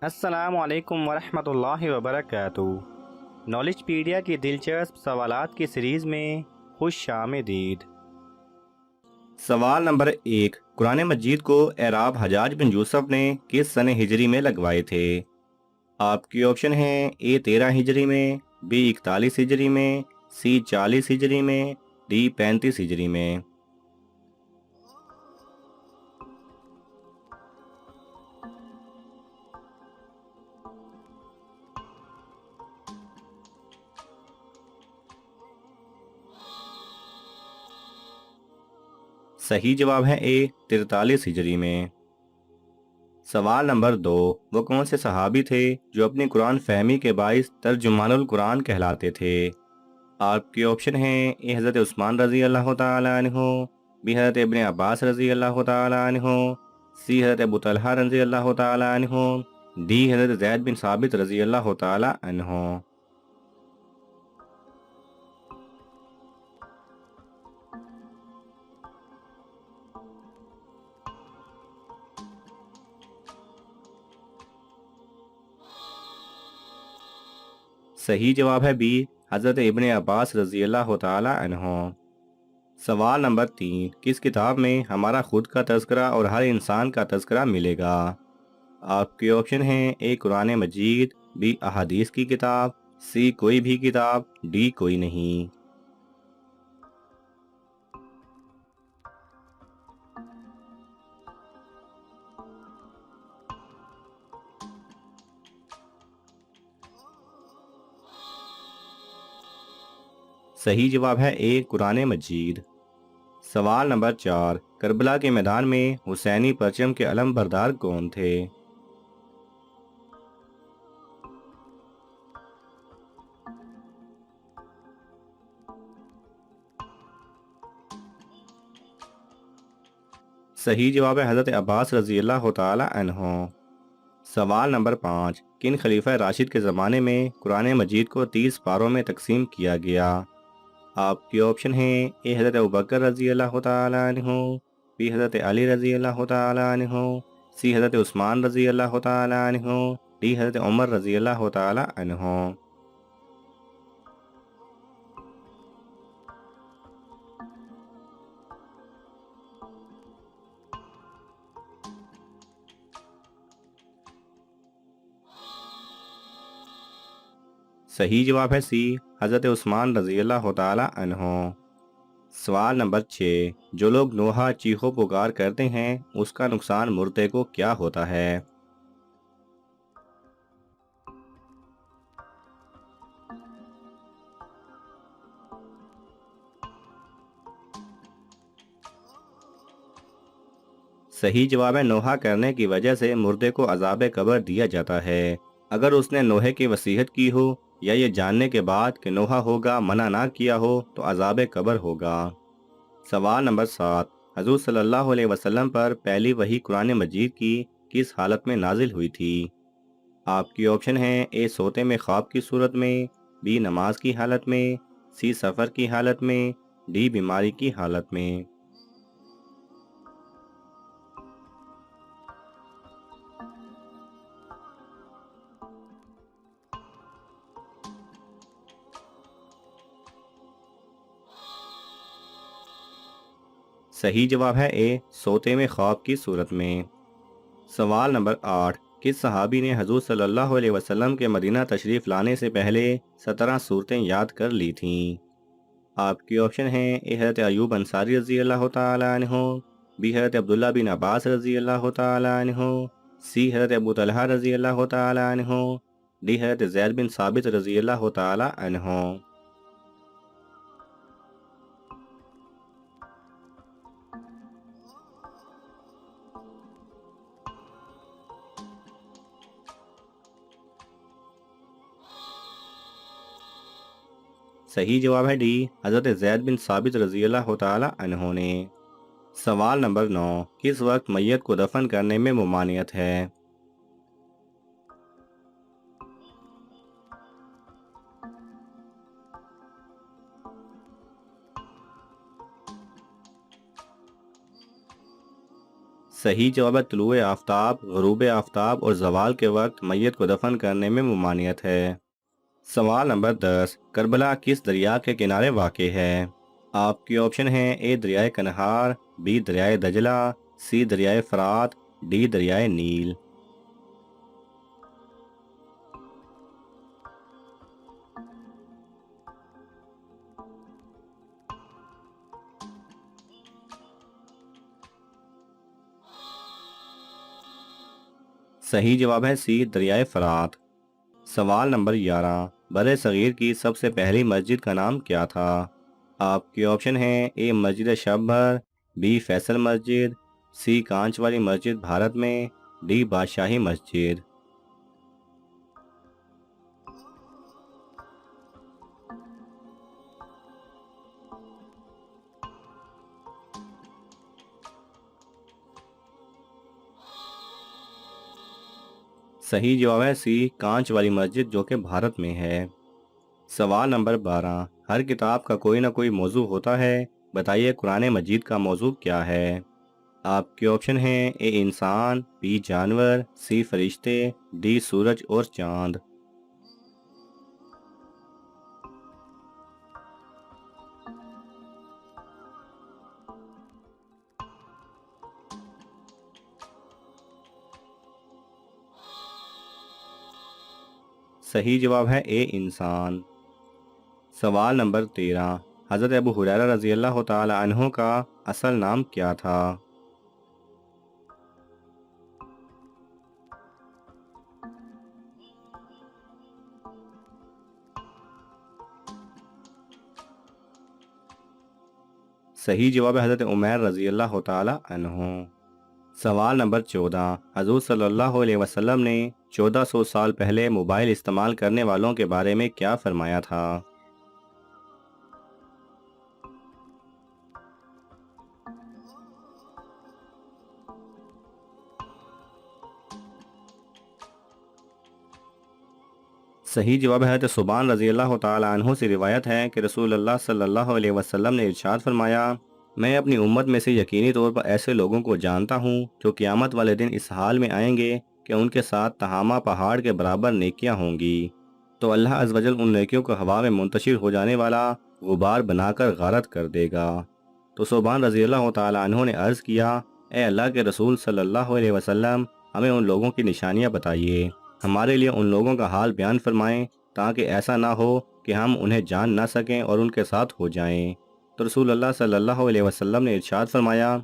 السلام علیکم ورحمۃ اللہ وبرکاتہ۔ نالج پیڈیا کی دلچسپ سوالات کی سیریز میں خوش آمدید۔ سوال نمبر 1، قرآن مجید کو اعراب حجاج بن یوسف نے کس سنہ ہجری میں لگوائے تھے؟ آپ کی آپشن ہیں: اے 13 ہجری میں، بی 41 ہجری میں، سی 40 ہجری میں، ڈی 35 ہجری میں۔ صحیح جواب ہے اے 43 ہجری میں۔ سوال نمبر 2، وہ کون سے صحابی تھے جو اپنی قرآن فہمی کے باعث ترجمان القرآن کہلاتے تھے؟ آپ کی آپشن ہیں: اے حضرت عثمان رضی اللہ تعالیٰ عنہ، بی حضرت ابن عباس رضی اللہ تعالیٰ عنہ، سی حضرت ابو طلحہ رضی اللہ تعالیٰ عنہ، ڈی حضرت زید بن ثابت رضی اللہ تعالیٰ عنہ۔ صحیح جواب ہے بی حضرت ابن عباس رضی اللہ تعالیٰ عنہ۔ سوال نمبر 3، کس کتاب میں ہمارا خود کا تذکرہ اور ہر انسان کا تذکرہ ملے گا؟ آپ کے آپشن ہیں: اے قرآن مجید، بی احادیث کی کتاب، سی کوئی بھی کتاب، ڈی کوئی نہیں۔ صحیح جواب ہے اے قرآن مجید۔ سوال نمبر 4، کربلا کے میدان میں حسینی پرچم کے علم بردار کون تھے؟ صحیح جواب ہے حضرت عباس رضی اللہ تعالی عنہ۔ سوال نمبر 5، کن خلیفہ راشد کے زمانے میں قرآن مجید کو 30 پاروں میں تقسیم کیا گیا؟ آپ کی آپشن ہیں: اے حضرت ابوبکر رضی اللہ تعالی عنہ، بی حضرت علی رضی اللہ تعالی عنہ، سی حضرت عثمان رضی اللہ تعالی عنہ، ڈی حضرت عمر رضی اللہ تعالی عنہ۔ صحیح جواب ہے سی حضرت عثمان رضی اللہ تعالی عنہ۔ سوال نمبر 6، جو لوگ نوحہ چیخو پکار کرتے ہیں اس کا نقصان مردے کو کیا ہوتا ہے؟ صحیح جواب ہے نوحہ کرنے کی وجہ سے مردے کو عذاب قبر دیا جاتا ہے۔ اگر اس نے نوحے کی وصیت کی ہو یا یہ جاننے کے بعد کہ نوحہ ہوگا منع نہ کیا ہو تو عذاب قبر ہوگا۔ سوال نمبر 7، حضور صلی اللہ علیہ وسلم پر پہلی وحی قرآن مجید کی کس حالت میں نازل ہوئی تھی؟ آپ کی آپشن ہیں: اے سوتے میں خواب کی صورت میں، بی نماز کی حالت میں، سی سفر کی حالت میں، ڈی بیماری کی حالت میں۔ صحیح جواب ہے اے سوتے میں خواب کی صورت میں۔ سوال نمبر 8، کس صحابی نے حضور صلی اللہ علیہ وسلم کے مدینہ تشریف لانے سے پہلے 17 صورتیں یاد کر لی تھیں؟ آپ کی آپشن ہیں: اے حضرت ایوب انصاری رضی اللہ تعالی عنہ، بی حضرت عبداللہ بن عباس رضی اللہ تعالی عنہ، سی حضرت ابو طلحہ رضی اللہ تعالی عنہ، ڈی حضرت زید بن ثابت رضی اللہ تعالی عنہ۔ صحیح جواب ہے ڈی حضرت زید بن ثابت رضی اللہ تعالی عنہ نے۔ سوال نمبر 9، کس وقت میت کو دفن کرنے میں ممانعت ہے؟ صحیح جواب ہے طلوع آفتاب، غروب آفتاب اور زوال کے وقت میت کو دفن کرنے میں ممانعت ہے۔ سوال نمبر 10، کربلا کس دریا کے کنارے واقع ہے؟ آپ کے آپشن ہیں: اے دریائے کنہار، بی دریائے دجلہ، سی دریائے فرات، ڈی دریائے نیل۔ صحیح جواب ہے سی دریائے فرات۔ سوال نمبر 11، بر صغیر کی سب سے پہلی مسجد کا نام کیا تھا؟ آپ کے آپشن ہیں: اے مسجد شبر، بی فیصل مسجد، سی کانچ والی مسجد بھارت میں، ڈی بادشاہی مسجد۔ صحیح جواب ہے سی کانچ والی مسجد جو کہ بھارت میں ہے۔ سوال نمبر 12، ہر کتاب کا کوئی نہ کوئی موضوع ہوتا ہے، بتائیے قرآن مجید کا موضوع کیا ہے؟ آپ کے آپشن ہیں: اے انسان، بی جانور، سی فرشتے، ڈی سورج اور چاند۔ صحیح جواب ہے اے انسان۔ سوال نمبر 13، حضرت ابو ہریرہ رضی اللہ تعالی عنہ کا اصل نام کیا تھا؟ صحیح جواب ہے حضرت عمیر رضی اللہ تعالی عنہ۔ سوال نمبر 14، حضور صلی اللہ علیہ وسلم نے 1400 سال پہلے موبائل استعمال کرنے والوں کے بارے میں کیا فرمایا تھا؟ صحیح جواب ہے حضرت ثوبان رضی اللہ تعالی عنہ سے روایت ہے کہ رسول اللہ صلی اللہ علیہ وسلم نے ارشاد فرمایا، میں اپنی امت میں سے یقینی طور پر ایسے لوگوں کو جانتا ہوں جو قیامت والے دن اس حال میں آئیں گے کہ ان کے ساتھ تہامہ پہاڑ کے برابر نیکیاں ہوں گی، تو اللہ عز و جل ان نیکیوں کو ہوا میں منتشر ہو جانے والا غبار بنا کر غارت کر دے گا۔ تو ثوبان رضی اللہ تعالی عنہ نے عرض کیا، اے اللہ کے رسول صلی اللہ علیہ وسلم، ہمیں ان لوگوں کی نشانیاں بتائیے، ہمارے لیے ان لوگوں کا حال بیان فرمائیں تاکہ ایسا نہ ہو کہ ہم انہیں جان نہ سکیں اور ان کے ساتھ ہو جائیں۔ تو رسول اللہ صلی اللہ علیہ وسلم نے ارشاد فرمایا،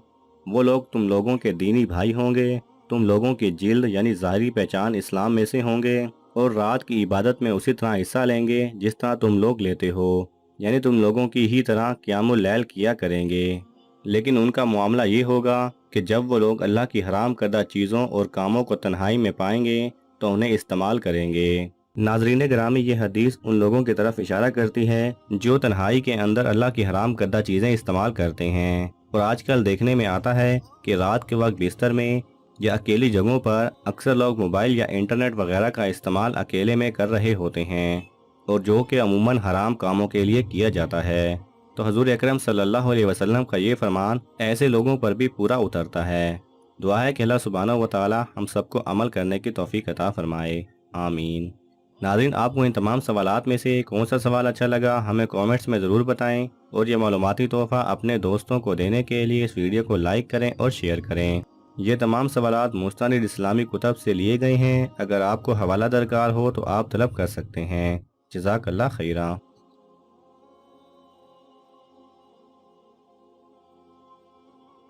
وہ لوگ تم لوگوں کے دینی بھائی ہوں گے، تم لوگوں کی جلد یعنی ظاہری پہچان اسلام میں سے ہوں گے، اور رات کی عبادت میں اسی طرح حصہ لیں گے جس طرح تم لوگ لیتے ہو، یعنی تم لوگوں کی ہی طرح قیام اللیل کیا کریں گے، لیکن ان کا معاملہ یہ ہوگا کہ جب وہ لوگ اللہ کی حرام کردہ چیزوں اور کاموں کو تنہائی میں پائیں گے تو انہیں استعمال کریں گے۔ ناظرین گرامی، یہ حدیث ان لوگوں کی طرف اشارہ کرتی ہے جو تنہائی کے اندر اللہ کی حرام کردہ چیزیں استعمال کرتے ہیں، اور آج کل دیکھنے میں آتا ہے کہ رات کے وقت بستر میں یا اکیلی جگہوں پر اکثر لوگ موبائل یا انٹرنیٹ وغیرہ کا استعمال اکیلے میں کر رہے ہوتے ہیں، اور جو کہ عموماً حرام کاموں کے لیے کیا جاتا ہے۔ تو حضور اکرم صلی اللہ علیہ وسلم کا یہ فرمان ایسے لوگوں پر بھی پورا اترتا ہے۔ دعا ہے کہ اللہ سبحانہ و تعالی ہم سب کو عمل کرنے کی توفیق عطا فرمائے، آمین۔ ناظرین، آپ کو ان تمام سوالات میں سے کون سا سوال اچھا لگا ہمیں کامنٹس میں ضرور بتائیں، اور یہ معلوماتی تحفہ اپنے دوستوں کو دینے کے لیے اس ویڈیو کو لائک کریں اور شیئر کریں۔ یہ تمام سوالات مستند اسلامی کتب سے لیے گئے ہیں، اگر آپ کو حوالہ درکار ہو تو آپ طلب کر سکتے ہیں۔ جزاک اللہ خیرہ۔